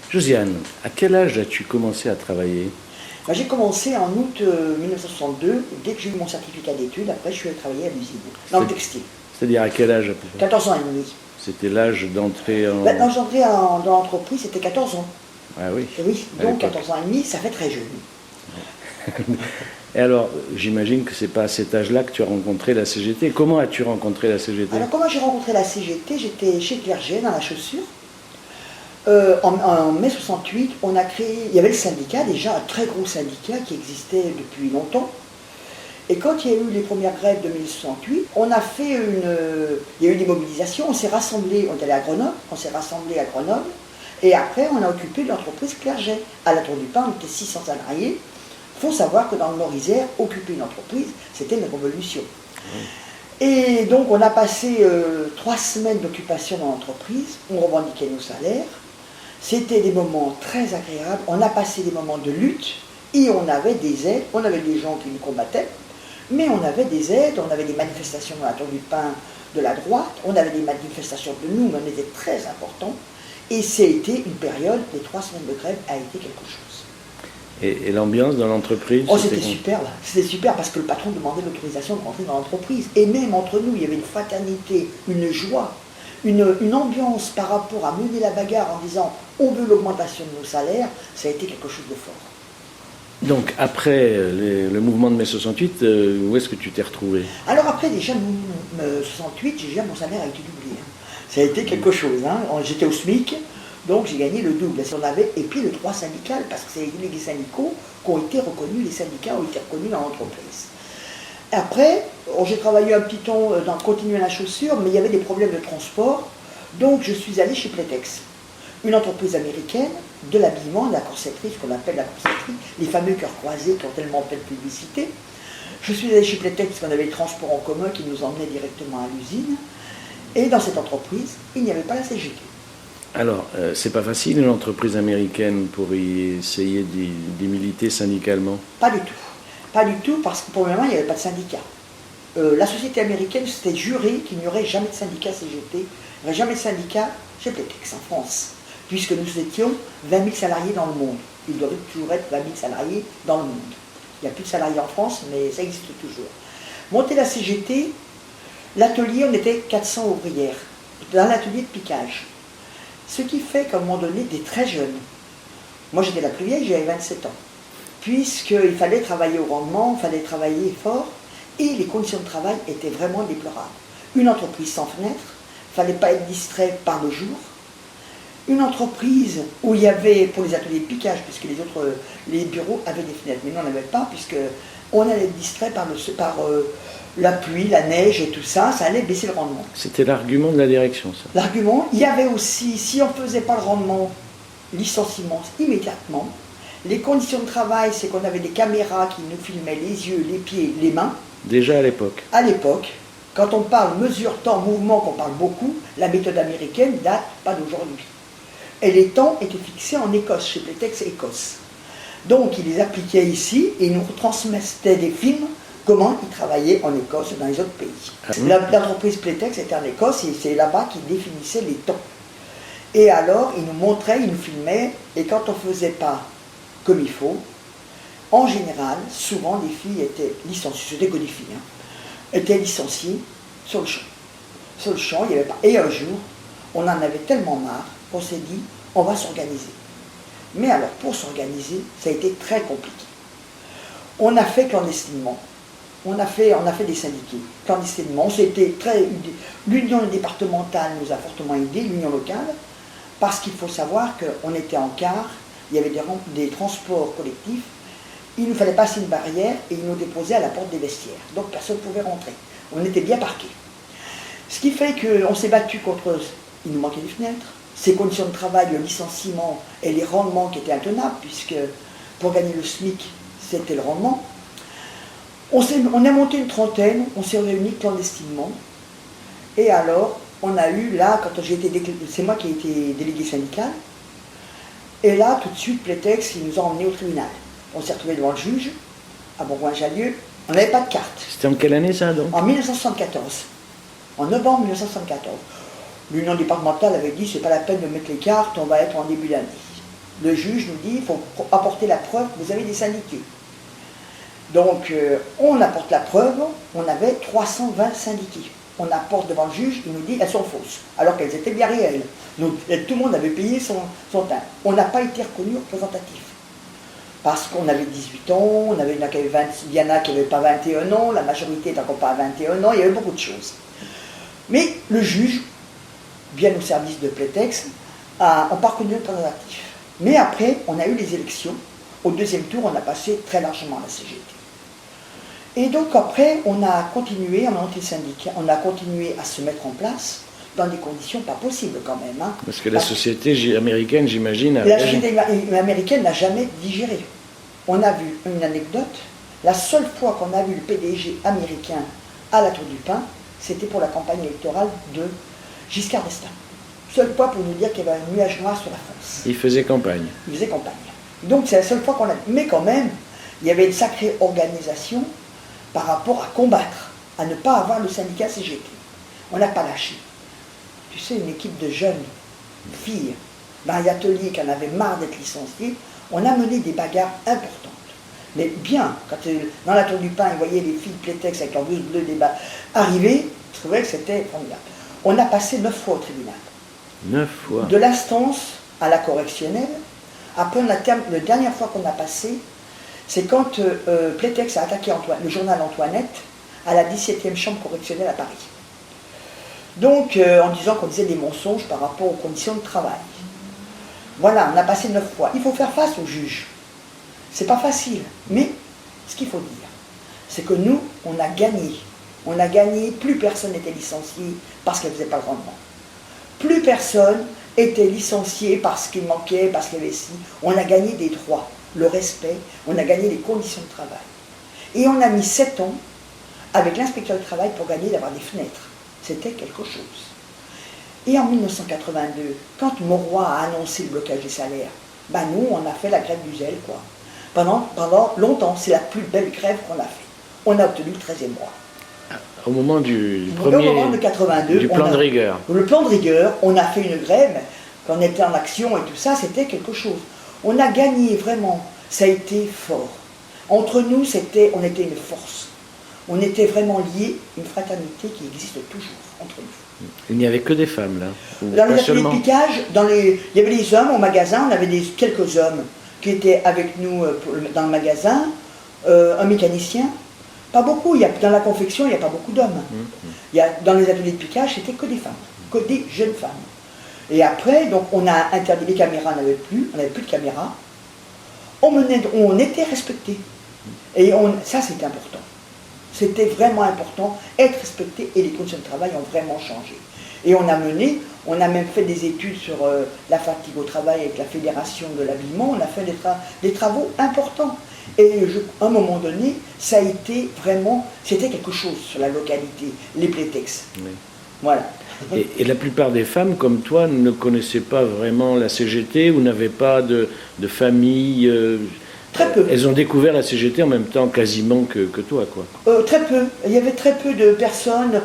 Josiane, à quel âge as-tu commencé à travailler? J'ai commencé en août 1962. Dès que j'ai eu mon certificat d'études, après je suis allé travailler à l'usine, dans le textile. C'est-à-dire à quel âge à peu près? 14 ans et demi. C'était l'âge d'entrer en... Quand j'entrais dans l'entreprise, c'était 14 ans. Ah oui. Et oui, À donc l'époque. 14 ans et demi, ça fait très jeune. Et alors, j'imagine que c'est pas à cet âge-là que tu as rencontré la CGT. Comment as-tu rencontré la CGT? Alors comment j'ai rencontré la CGT? J'étais chez Clerget, dans la chaussure. En mai 68, on a créé, il y avait le syndicat, déjà un très gros syndicat qui existait depuis longtemps. Et quand il y a eu les premières grèves de mai 68, on a fait il y a eu des mobilisations, on s'est rassemblés, on est allé à Grenoble, on s'est rassemblés à Grenoble, et après on a occupé l'entreprise Clerget. À la Tour du Pin, on était 600 salariés. Il faut savoir que dans le Nord-Isère, occuper une entreprise, c'était une révolution. Et donc on a passé 3 semaines d'occupation dans l'entreprise, on revendiquait nos salaires. C'était des moments très agréables, on a passé des moments de lutte et on avait des aides, on avait des gens qui nous combattaient, mais on avait des aides, on avait des manifestations dans la Tour du Pin de la droite, on avait des manifestations de nous, mais on était très importants. Et c'était une période, les 3 semaines de grève a été quelque chose. Et l'ambiance dans l'entreprise? Oh, c'était super là, c'était super parce que le patron demandait l'autorisation de rentrer dans l'entreprise. Et même entre nous, il y avait une fraternité, une joie, une ambiance par rapport à mener la bagarre en disant on veut l'augmentation de nos salaires, ça a été quelque chose de fort. Donc, après le mouvement de mai 68, où est-ce que tu t'es retrouvé? Alors après, déjà, en 68, déjà mon salaire a été doublé. Ça a été quelque chose. J'étais au SMIC, donc j'ai gagné le double. Et puis le droit syndical, parce que c'est les délégués syndicaux qui ont été reconnus, les syndicats ont été reconnus dans l'entreprise. Après, j'ai travaillé un petit temps dans continuer la chaussure, mais il y avait des problèmes de transport, donc je suis allé chez Plétex, une entreprise américaine de l'habillement, de la corsetterie, ce qu'on appelle la corsetterie, les fameux cœurs croisés qui ont tellement fait de publicité. Je suis allé chez Plétex parce qu'on avait les transports en commun qui nous emmenaient directement à l'usine, et dans cette entreprise, il n'y avait pas la CGT. Alors, c'est pas facile une entreprise américaine pour y essayer d'y militer syndicalement? Pas du tout. Pas du tout, parce que pour le moment, il n'y avait pas de syndicat. La société américaine s'était jurée qu'il n'y aurait jamais de syndicat CGT, il n'y aurait jamais de syndicat chez Plétex en France, puisque nous étions 20 000 salariés dans le monde. Il devrait toujours être 20 000 salariés dans le monde. Il n'y a plus de salariés en France, mais ça existe toujours. Monter la CGT, l'atelier, on était 400 ouvrières, dans l'atelier de piquage. Ce qui fait qu'à un moment donné, des très jeunes, moi j'étais la plus vieille, j'avais 27 ans, puisqu'il fallait travailler au rendement, il fallait travailler fort, et les conditions de travail étaient vraiment déplorables. Une entreprise sans fenêtre, il ne fallait pas être distrait par le jour. Une entreprise où il y avait, pour les ateliers de piquage, puisque les bureaux avaient des fenêtres, mais nous on n'avait pas, puisqu'on allait être distrait par la pluie, la neige et tout ça, ça allait baisser le rendement. C'était l'argument de la direction, ça. L'argument, il y avait aussi, si on ne faisait pas le rendement, licenciement immédiatement. Les conditions de travail, c'est qu'on avait des caméras qui nous filmaient les yeux, les pieds, les mains. Déjà à l'époque? À l'époque, quand on parle mesure, temps, mouvement, qu'on parle beaucoup, la méthode américaine date pas d'aujourd'hui. Et les temps étaient fixés en Écosse, chez Plétex Écosse. Donc ils les appliquaient ici et ils nous transmettaient des films comment ils travaillaient en Écosse et dans les autres pays. L'entreprise Plétex était en Écosse et c'est là-bas qu'ils définissaient les temps. Et alors ils nous montraient, ils nous filmaient, et quand on ne faisait pas comme il faut, en général, souvent les filles étaient licenciées, c'était que des filles, étaient licenciées sur le champ. Sur le champ, il n'y avait pas. Et un jour, on en avait tellement marre qu'on s'est dit, on va s'organiser. Mais alors, pour s'organiser, ça a été très compliqué. On a fait clandestinement. On a fait des syndiqués, clandestinement. L'union départementale nous a fortement aidés, l'union locale, parce qu'il faut savoir qu'on était en quart, il y avait des transports collectifs, il nous fallait passer une barrière et ils nous déposaient à la porte des vestiaires. Donc personne ne pouvait rentrer. On était bien parqués. Ce qui fait qu'on s'est battu contre... Il nous manquait des fenêtres. Ces conditions de travail, le licenciement et les rendements qui étaient intenables, puisque pour gagner le SMIC, c'était le rendement. On a monté une trentaine, on s'est réunis clandestinement. Et alors, on a eu là, c'est moi qui ai été délégué syndical, et là, tout de suite, Plétex, ils nous ont emmenés au tribunal. On s'est retrouvés devant le juge, à Bourgoin-Jallieu. On n'avait pas de carte. C'était en quelle année ça donc? En 1974. En novembre 1974. L'union départementale avait dit, c'est pas la peine de mettre les cartes, on va être en début d'année. Le juge nous dit, il faut apporter la preuve que vous avez des syndiqués. Donc, on apporte la preuve, on avait 320 syndiqués. On apporte devant le juge, il nous dit, elles sont fausses, alors qu'elles étaient bien réelles. Donc, tout le monde avait payé son teint. On n'a pas été reconnu représentatif. Parce qu'on avait 18 ans, il y en a qui n'avaient pas 21 ans, la majorité n'était encore pas à 21 ans, il y avait beaucoup de choses. Mais le juge, bien au service de Plétex, n'a pas reconnu représentatif. Mais après, on a eu les élections. Au deuxième tour, on a passé très largement la CGT. Et donc après, on a continué, on a monté le syndicat, on a continué à se mettre en place dans des conditions pas possibles quand même. Hein. Parce que la société américaine, j'imagine, a... La société américaine n'a jamais digéré. On a vu une anecdote, la seule fois qu'on a vu le PDG américain à la Tour du Pin, c'était pour la campagne électorale de Giscard d'Estaing. Seule fois pour nous dire qu'il y avait un nuage noir sur la France. Il faisait campagne. Il faisait campagne. Donc c'est la seule fois qu'on a vu. Mais quand même, il y avait une sacrée organisation par rapport à combattre, à ne pas avoir le syndicat CGT. On n'a pas lâché. Tu sais, une équipe de jeunes filles dans les ateliers qui en avaient marre d'être licenciées, on a mené des bagarres importantes. Mais bien, quand dans la Tour du Pin, ils voyaient les filles Plétex avec leur blouse bleue arriver, je trouvais que c'était formidable. On a passé 9 fois au tribunal. 9 fois. De l'instance à la correctionnelle. Après, la dernière fois qu'on a passé, c'est quand Plétex a attaqué le journal Antoinette à la 17e chambre correctionnelle à Paris. Donc, en disant qu'on disait des mensonges par rapport aux conditions de travail. Voilà, on a passé 9 fois. Il faut faire face au juge. C'est pas facile, mais ce qu'il faut dire, c'est que nous, on a gagné. On a gagné, plus personne n'était licencié parce qu'elle ne faisait pas le rendement. Plus personne était licencié parce qu'il manquait, parce qu'il y avait ci. On a gagné des droits, le respect, on a gagné les conditions de travail. Et on a mis 7 ans avec l'inspecteur du travail pour gagner d'avoir des fenêtres. C'était quelque chose. Et en 1982, quand Mauroy a annoncé le blocage des salaires, ben nous, on a fait la grève du zèle, quoi. Pendant longtemps, c'est la plus belle grève qu'on a fait. On a obtenu le 13e mois. Au moment du moment de 82, du plan de rigueur. Le plan de rigueur, on a fait une grève, quand on était en action et tout ça, c'était quelque chose. On a gagné vraiment, ça a été fort. Entre nous, on était une force. On était vraiment liés, une fraternité qui existe toujours entre nous. Il n'y avait que des femmes là. Dans les ateliers de piquage, il y avait les hommes au magasin, on avait quelques hommes qui étaient avec nous dans le magasin, un mécanicien, pas beaucoup, dans la confection il n'y a pas beaucoup d'hommes. Dans les ateliers de piquage, c'était que des femmes, que des jeunes femmes. Et après, donc on a interdit les caméras, on n'avait plus de caméras, on était respectés. Et ça c'était important. C'était vraiment important, être respecté, et les conditions de travail ont vraiment changé. Et on a même fait des études sur la fatigue au travail avec la Fédération de l'habillement, on a fait des travaux importants. Et à un moment donné, ça a été vraiment, c'était quelque chose sur la localité, les Plétex. Oui. Voilà. Et la plupart des femmes, comme toi, ne connaissaient pas vraiment la CGT ou n'avaient pas de famille. Très peu. Elles ont découvert la CGT en même temps quasiment que toi, quoi. Très peu. Il y avait très peu de personnes,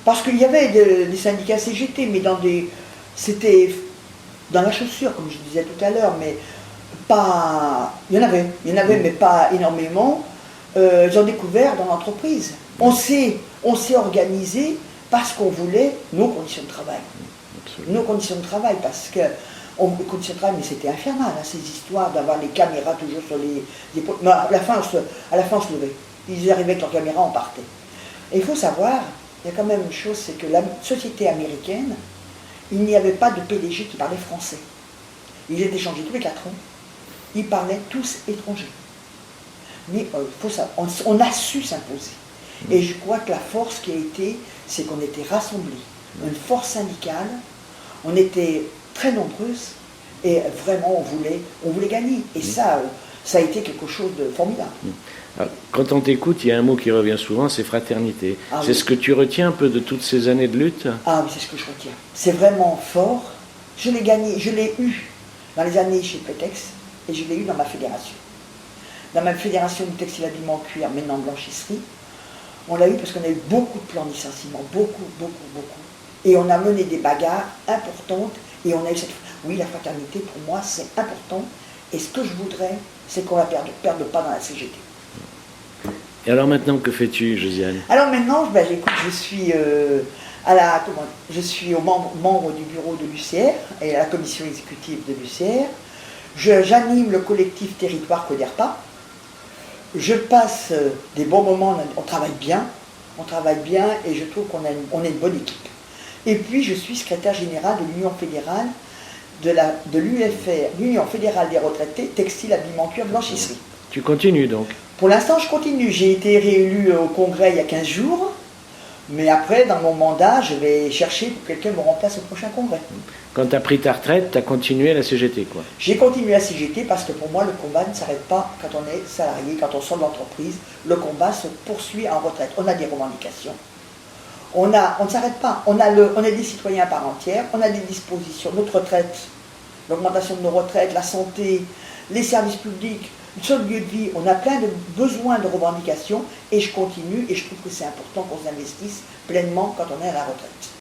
parce qu'il y avait des syndicats CGT, mais c'était dans la chaussure, comme je disais tout à l'heure, mais pas... Il y en avait, mais pas énormément. Ils ont découvert dans l'entreprise. On s'est organisé parce qu'on voulait nos conditions de travail. Absolument. Nos conditions de travail, parce que les conditions de travail, mais c'était infernal, hein, ces histoires d'avoir les caméras toujours sur les épaules. Mais à la fin, on se levait. Ils arrivaient avec leurs caméras, on partait. Et il faut savoir, il y a quand même une chose, c'est que la société américaine, il n'y avait pas de PDG qui parlait français. Ils étaient changés tous les 4 ans. Ils parlaient tous étrangers. Mais on a su s'imposer. Et je crois que la force qui a été, c'est qu'on était rassemblés. Une force syndicale, on était très nombreuses, et vraiment on voulait gagner. Et ça a été quelque chose de formidable. Alors, quand on t'écoute, il y a un mot qui revient souvent, c'est fraternité. C'est oui. Ce que tu retiens un peu de toutes ces années de lutte? Ah oui, c'est ce que je retiens. C'est vraiment fort. Je l'ai gagné, je l'ai eu dans les années chez Plétex, et je l'ai eu dans ma fédération. Dans ma fédération du textile habillement cuir, maintenant blanchisserie, on l'a eu parce qu'on a eu beaucoup de plans de licenciement, beaucoup. Et on a mené des bagarres importantes, Et on a eu cette... Oui, la fraternité, pour moi, c'est important. Et ce que je voudrais, c'est qu'on ne la perde pas dans la CGT. Et alors maintenant, que fais-tu, Josiane? Alors maintenant, écoute, je suis je suis membre du bureau de l'UCR et à la commission exécutive de l'UCR. J'anime le collectif Territoire Coderpa. Je passe des bons moments, on travaille bien et je trouve qu'on est une bonne équipe. Et puis je suis secrétaire général de l'Union fédérale de l'UFR, l'Union fédérale des retraités, textile, habillement, cuir, blanchisserie. Tu continues donc? Pour l'instant, je continue. J'ai été réélu au Congrès il y a 15 jours, mais après, dans mon mandat, je vais chercher pour que quelqu'un me remplace au prochain Congrès. Quand tu as pris ta retraite, tu as continué à la CGT, quoi? J'ai continué à CGT parce que pour moi, le combat ne s'arrête pas quand on est salarié, quand on sort de l'entreprise. Le combat se poursuit en retraite. On a des revendications. On ne s'arrête pas. On est des citoyens à part entière. On a des dispositions. Notre retraite, l'augmentation de nos retraites, la santé, les services publics, sur le lieu de vie, on a plein de besoins de revendications et je continue et je trouve que c'est important qu'on s'investisse pleinement quand on est à la retraite.